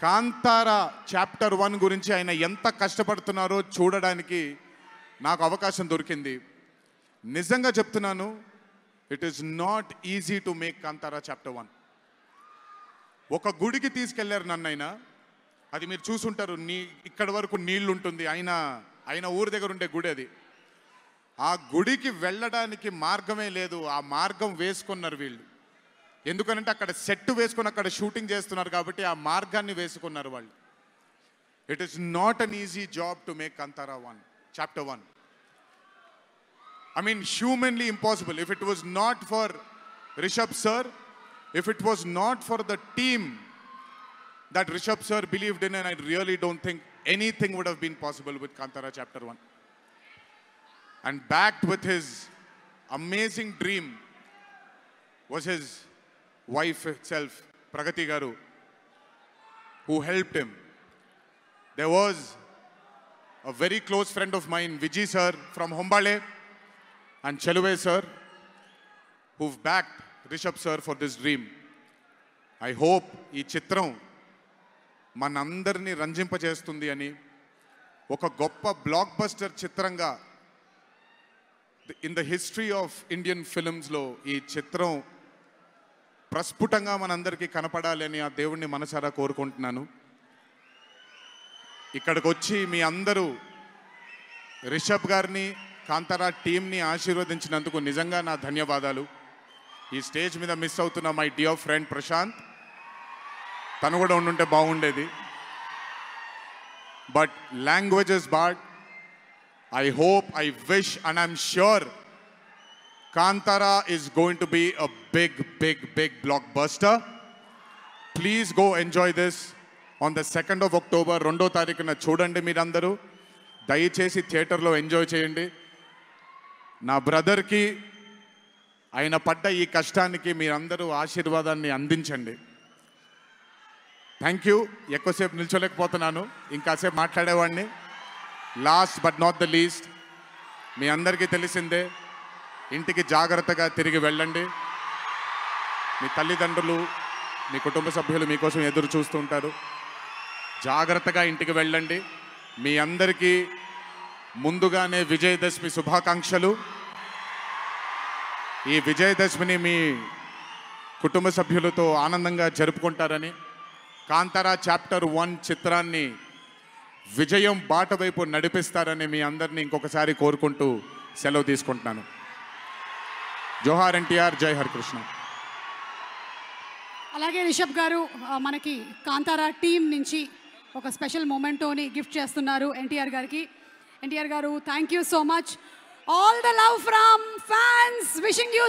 Kantara chapter 1 గురించి ఆయన ఎంత కష్టపడుతున్నారో చూడడానికి నాకు అవకాశం దొరికింది. నిజంగా చెప్తున్నాను, it is not easy to make Kantara chapter 1. ఒక గుడికి తీసుకెళ్లారు నన్నైనా, అది మీరు చూసుంటారు, ఇక్కడ వరకు నీళ్లు ఉంటుంది, ఆయన ఊరి దగ్గర ఉండే గుడి అది. ఆ గుడికి వెళ్ళడానికి మార్గమే లేదు, ఆ మార్గం వేసుకున్నారు వీళ్ళు. ఎందుకంటే అక్కడ సెట్ వేసుకొని అక్కడ షూటింగ్ చేస్తున్నారు కాబట్టి ఆ మార్గాన్ని వేసుకున్నారు వాళ్ళు. It is not an easy job to make Kantara 1 chapter 1. I mean, humanly impossible. If it was not for Rishabh sir, if it was not for the team that Rishabh sir believed in, and I really don't think anything would have been possible with Kantara chapter 1. And backed with his amazing dream was his wife itself, Pragati Garu, who helped him. There was a very close friend of mine, Vijay sir from Hombale, and Cheluve sir, who've backed Rishabh sir for this dream. I hope ee chitram manandarni ranjinpachestundi ani, oka goppa blockbuster chitranga in the history of Indian films lo ee chitram ప్రస్ఫుటంగా మనందరికీ కనపడాలి అని ఆ దేవుణ్ణి మనసారా కోరుకుంటున్నాను. ఇక్కడికి వచ్చి మీ అందరూ రిషబ్ గారిని, కాంతారా టీంని ఆశీర్వదించినందుకు నిజంగా నా ధన్యవాదాలు. ఈ స్టేజ్ మీద మిస్ అవుతున్న మై డియర్ ఫ్రెండ్ ప్రశాంత్, తను కూడా ఉండుంటే బాగుండేది. But language is bad. I hope, I wish and I'm sure Kantara is going to be a big, big, big blockbuster. Please go enjoy this on the 2nd of October. 2వ తారీఖున చూడండి మీరందరూ. దయచేసి థియేటర్లో ఎంజాయ్ చేయండి. నా బ్రదర్కి ఆయన పడ్డ ఈ కష్టానికి మీరందరూ ఆశీర్వాదాన్ని అందించండి. Thank you. ఎక్కువసేపు నిల్చోలేకపోతున్నాను, ఇంకాసేపు మాట్లాడేవాడిని. Last but not the least, మీ అందరికీ తెలిసిందే, ఇంటికి జాగ్రత్తగా తిరిగి వెళ్ళండి. మీ తల్లిదండ్రులు, మీ కుటుంబ సభ్యులు మీకోసం ఎదురు చూస్తుంటారు. జాగ్రత్తగా ఇంటికి వెళ్ళండి. మీ అందరికీ ముందుగానే విజయదశమి శుభాకాంక్షలు. ఈ విజయదశమిని మీ కుటుంబ సభ్యులతో ఆనందంగా జరుపుకుంటారని, కాంతారా చాప్టర్ 1 చిత్రాన్ని విజయం బాట వైపు నడిపిస్తారని మీ అందరినీ ఇంకొకసారి కోరుకుంటూ సెలవు తీసుకుంటున్నాను. జోహార్ ఎన్టీఆర్, జై హరికృష్ణ. అలాగే రిషబ్ గారు మనకి కాంతారా టీం నుంచి ఒక స్పెషల్ మొమెంటోని గిఫ్ట్ చేస్తున్నారు ఎన్టీఆర్ గారికి. ఎన్టీఆర్ గారు, thank you so much. All the love from fans, wishing you